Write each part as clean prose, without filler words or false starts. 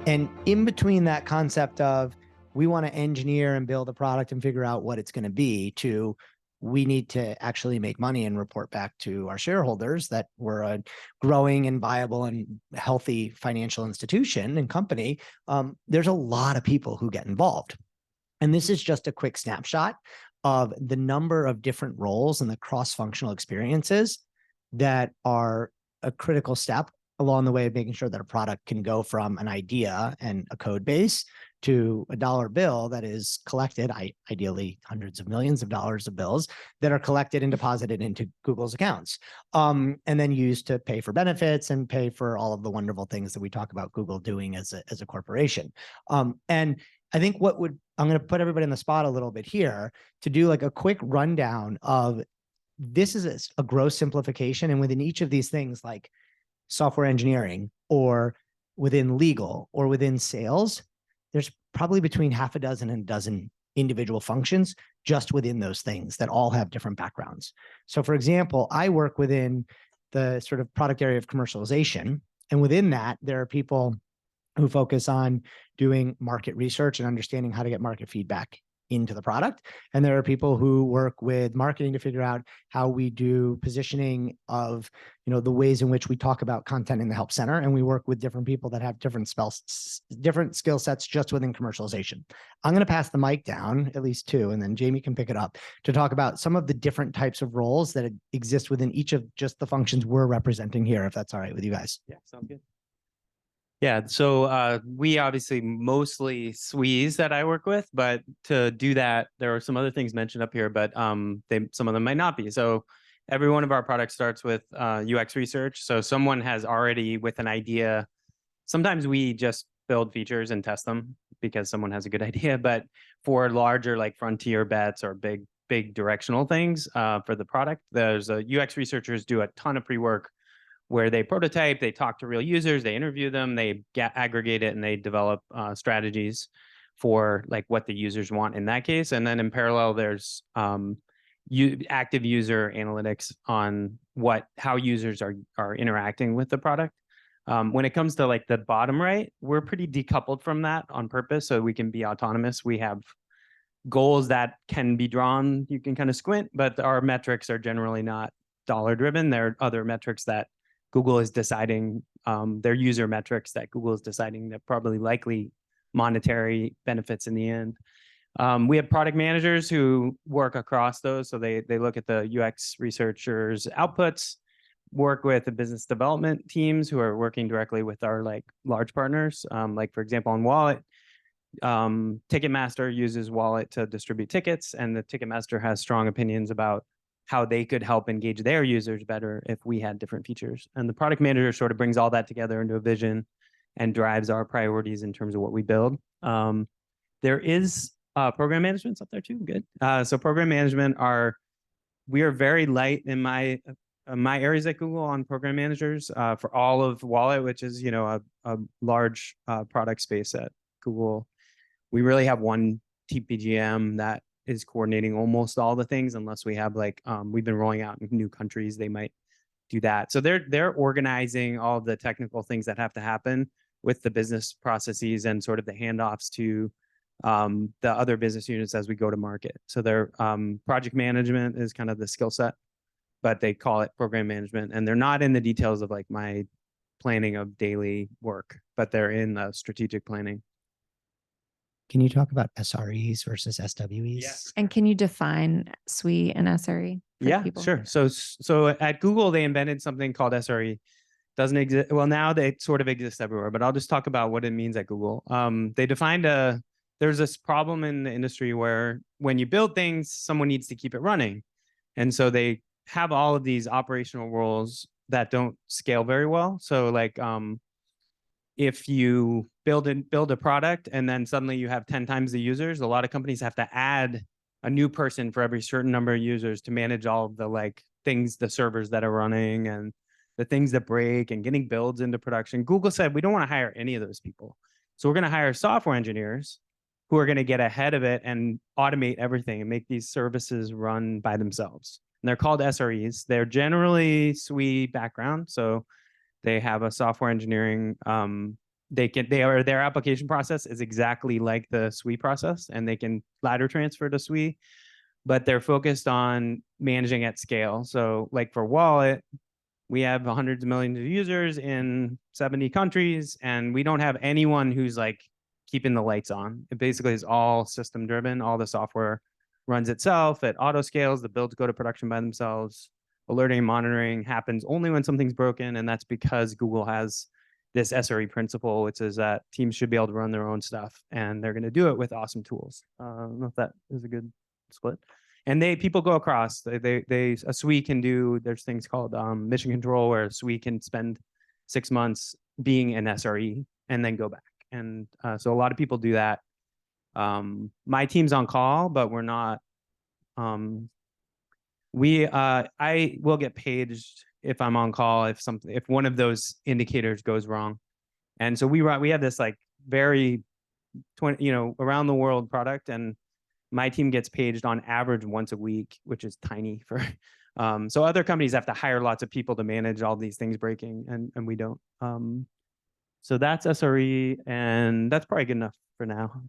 And in between that concept of we want to engineer and build a product and figure out what it's going to be to we need to actually make money and report back to our shareholders that we're a growing and viable and healthy financial institution and company, there's a lot of people who get involved. And this is just a quick snapshot of the number of different roles and the cross-functional experiences that are a critical step along the way of making sure that a product can go from an idea and a code base to a dollar bill that is collected, ideally hundreds of millions of dollars of bills that are collected and deposited into Google's accounts, and then used to pay for benefits and pay for all of the wonderful things that we talk about Google doing as a corporation. And I think I'm going to put everybody on the spot a little bit here to do like a quick rundown of this is a gross simplification. And within each of these things, like software engineering or within legal or within sales, there's probably between half a dozen and a dozen individual functions just within those things that all have different backgrounds. So for example, I work within the sort of product area of commercialization. And within that, there are people who focus on doing market research and understanding how to get market feedback into the product. And there are people who work with marketing to figure out how we do positioning of, the ways in which we talk about content in the help center. And we work with different people that have different skill sets just within commercialization. I'm going to pass the mic down, at least two, and then Jamie can pick it up to talk about some of the different types of roles that exist within each of just the functions we're representing here, if that's all right with you guys. Yeah, sounds good. Yeah, so we obviously mostly SWEs that I work with, but to do that, there are some other things mentioned up here, but some of them might not be. So every one of our products starts with UX research. So someone has already with an idea. Sometimes we just build features and test them because someone has a good idea, but for larger like frontier bets or big directional things for the product, there's UX researchers do a ton of pre-work where they prototype, they talk to real users, they interview them, they aggregate it, and they develop strategies for like what the users want in that case. And then in parallel, there's active user analytics on how users are interacting with the product. When it comes to like the bottom right, we're pretty decoupled from that on purpose so we can be autonomous. We have goals that can be drawn, you can kind of squint, but our metrics are generally not dollar driven. There are other metrics that Google is deciding, their user metrics that Google is deciding that probably likely monetary benefits in the end. We have product managers who work across those. So they look at the UX researchers' outputs, work with the business development teams who are working directly with our like large partners. Like for example, on Wallet, Ticketmaster uses Wallet to distribute tickets, and the Ticketmaster has strong opinions about how they could help engage their users better if we had different features. And the product manager sort of brings all that together into a vision and drives our priorities in terms of what we build. There is program management up there too. Good. So program management we are very light in my areas at Google on program managers for all of Wallet, which is a large product space at Google. We really have one TPGM that is coordinating almost all the things, unless we have like we've been rolling out in new countries, they might do that. So they're organizing all the technical things that have to happen with the business processes and sort of the handoffs to the other business units as we go to market. So their project management is kind of the skill set, but they call it program management, and they're not in the details of like my planning of daily work, but they're in the strategic planning. Can you talk about SREs versus SWEs? Yes. And can you define SWE and SRE? Yeah, people? Sure. So at Google, they invented something called SRE. Doesn't exist. Well, now they sort of exist everywhere, but I'll just talk about what it means at Google. They defined there's this problem in the industry where when you build things, someone needs to keep it running. And so they have all of these operational roles that don't scale very well. So like, if you build a product and then suddenly you have 10 times the users, a lot of companies have to add a new person for every certain number of users to manage all of the like things, the servers that are running and the things that break and getting builds into production. Google said, we don't want to hire any of those people. So we're going to hire software engineers who are going to get ahead of it and automate everything and make these services run by themselves. And they're called SREs. They're generally SWE background. So they have a software engineering, their application process is exactly like the SWE process, and they can ladder transfer to SWE, but they're focused on managing at scale. So like for Wallet, we have hundreds of millions of users in 70 countries, and we don't have anyone who's like keeping the lights on. It basically is all system driven. All the software runs itself. It auto scales. The builds go to production by themselves. Alerting and monitoring happens only when something's broken. And that's because Google has this SRE principle, which is that teams should be able to run their own stuff, and they're going to do it with awesome tools. I don't know if that is a good split. And people go across. A SWE can do, there's things called mission control, where a SWE can spend 6 months being an SRE and then go back. And so a lot of people do that. My team's on call, but we're not. I will get paged if I'm on call, if one of those indicators goes wrong. And so we have this like very around the world product, and my team gets paged on average once a week, which is tiny for so other companies have to hire lots of people to manage all these things breaking, and we don't. So that's SRE, and that's probably good enough for now.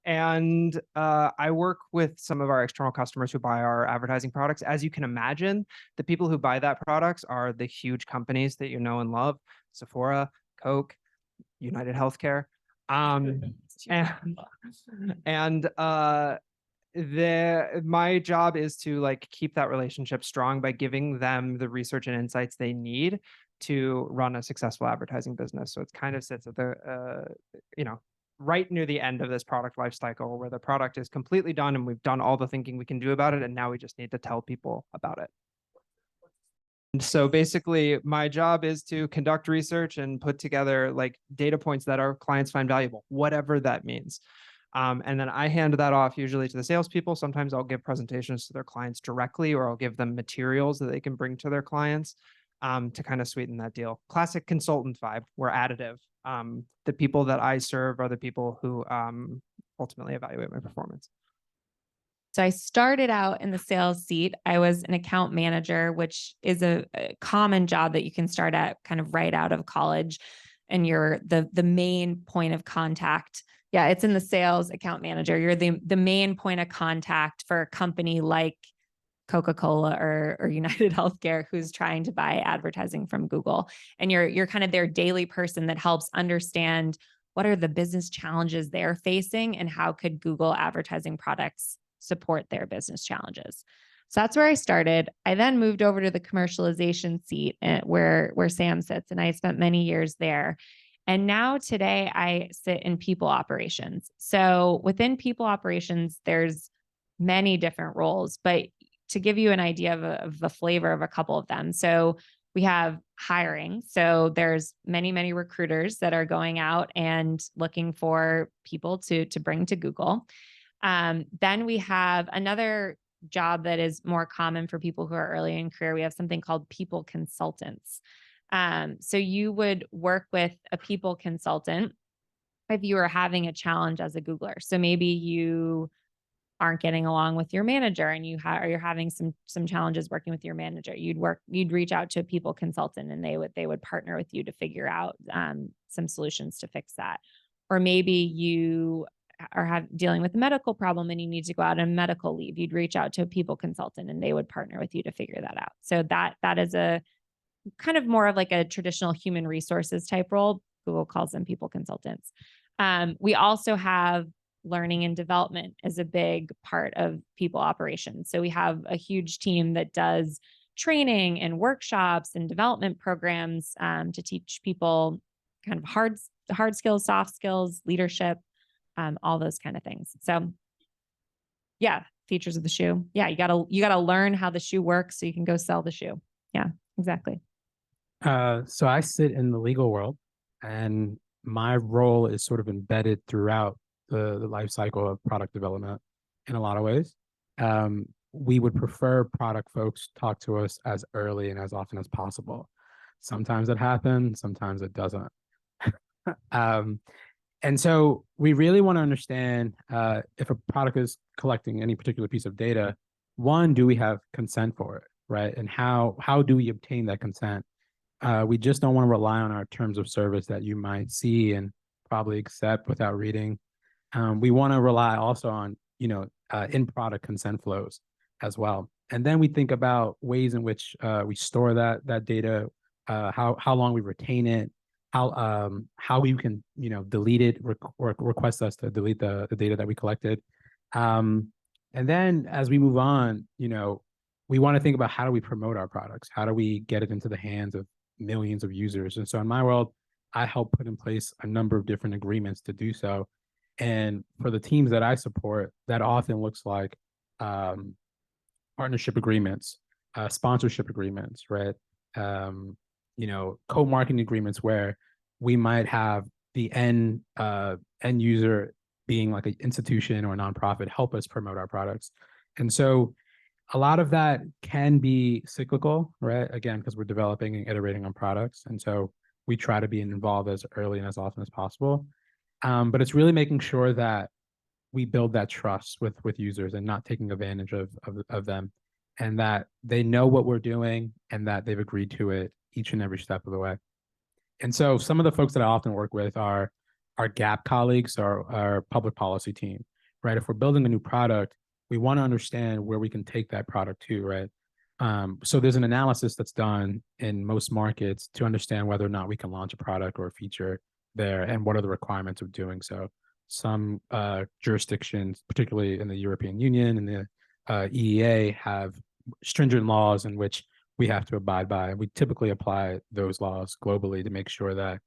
And I work with some of our external customers who buy our advertising products. As you can imagine, the people who buy that products are the huge companies that you know and love: Sephora, Coke, United Healthcare. My job is to like keep that relationship strong by giving them the research and insights they need to run a successful advertising business. So it kind of sits at the right near the end of this product life cycle, where the product is completely done and we've done all the thinking we can do about it, and now we just need to tell people about it. And so basically my job is to conduct research and put together like data points that our clients find valuable, whatever that means. And then I hand that off usually to the salespeople. Sometimes I'll give presentations to their clients directly, or I'll give them materials that they can bring to their clients to kind of sweeten that deal. Classic consultant vibe. We're additive. The people that I serve are the people who ultimately evaluate my performance. So I started out in the sales seat. I was an account manager, which is a common job that you can start at kind of right out of college. And you're the main point of contact. Yeah, it's in the sales account manager. You're the main point of contact for a company like Coca-Cola or United Healthcare who's trying to buy advertising from Google. And you're kind of their daily person that helps understand what are the business challenges they're facing and how could Google advertising products support their business challenges. So that's where I started. I then moved over to the commercialization seat where Sam sits, and I spent many years there. And now today I sit in people operations. So within people operations, there's many different roles, but to give you an idea of the flavor of a couple of them. So we have hiring. So there's many recruiters that are going out and looking for people to bring to Google. Then we have another job that is more common for people who are early in career. We have something called people consultants. So you would work with a people consultant if you are having a challenge as a Googler. So maybe you aren't getting along with your manager and you're having some challenges working with your manager. You'd reach out to a people consultant, and they would partner with you to figure out some solutions to fix that. Or maybe you are dealing with a medical problem and you need to go out on medical leave. You'd reach out to a people consultant and they would partner with you to figure that out. So that is a kind of more of like a traditional human resources type role. Google calls them people consultants. We also have learning and development as a big part of people operations. So we have a huge team that does training and workshops and development programs to teach people kind of hard skills, soft skills, leadership, all those kind of things. So yeah, features of the shoe. Yeah, you gotta learn how the shoe works so you can go sell the shoe. Yeah, exactly. So I sit in the legal world, and my role is sort of embedded throughout the life cycle of product development in a lot of ways. we would prefer product folks talk to us as early and as often as possible. Sometimes it happens, sometimes it doesn't. And so we really want to understand if a product is collecting any particular piece of data. One, do we have consent for it, right? And how do we obtain that consent? We just don't want to rely on our terms of service that you might see and probably accept without reading. We want to rely also on, in-product consent flows as well. And then we think about ways in which we store that data, how long we retain it, how you can delete it, request us to delete the data that we collected. And then as we move on, we want to think about how do we promote our products? How do we get it into the hands of millions of users? And so in my world, I help put in place a number of different agreements to do so. And for the teams that I support, that often looks like partnership agreements, sponsorship agreements, right? Co-marketing agreements where we might have the end user being like an institution or a nonprofit help us promote our products. And so a lot of that can be cyclical, right? Again, because we're developing and iterating on products. And so we try to be involved as early and as often as possible. But it's really making sure that we build that trust with users and not taking advantage of them, and that they know what we're doing and that they've agreed to it each and every step of the way. And so some of the folks that I often work with are our GAP colleagues, our public policy team, right? If we're building a new product, we want to understand where we can take that product to, right? So there's an analysis that's done in most markets to understand whether or not we can launch a product or a feature there and what are the requirements of doing so. Some jurisdictions, particularly in the European Union and the EEA, have stringent laws in which we have to abide by. We typically apply those laws globally to make sure that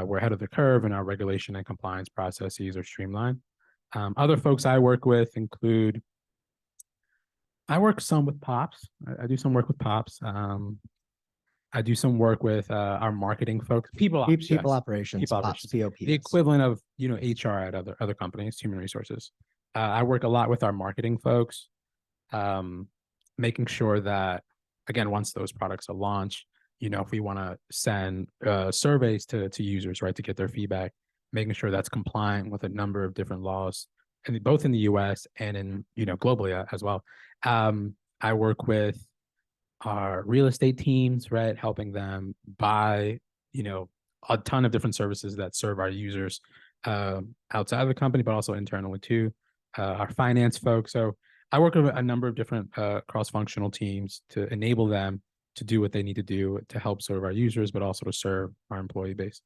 we're ahead of the curve and our regulation and compliance processes are streamlined. Other folks I work with include, I work some with POPs. I do some work with POPs. I do some work with our marketing folks, people operations, People operations, POPs. the equivalent of HR at other companies, human resources. I work a lot with our marketing folks, making sure that, again, once those products are launched, if we want to send surveys to users, right, to get their feedback, making sure that's compliant with a number of different laws, and both in the US and in globally as well. I work with our real estate teams, right, helping them buy a ton of different services that serve our users outside of the company, but also internally too. Our finance folks. So I work with a number of different cross-functional teams to enable them to do what they need to do to help serve our users, but also to serve our employee base.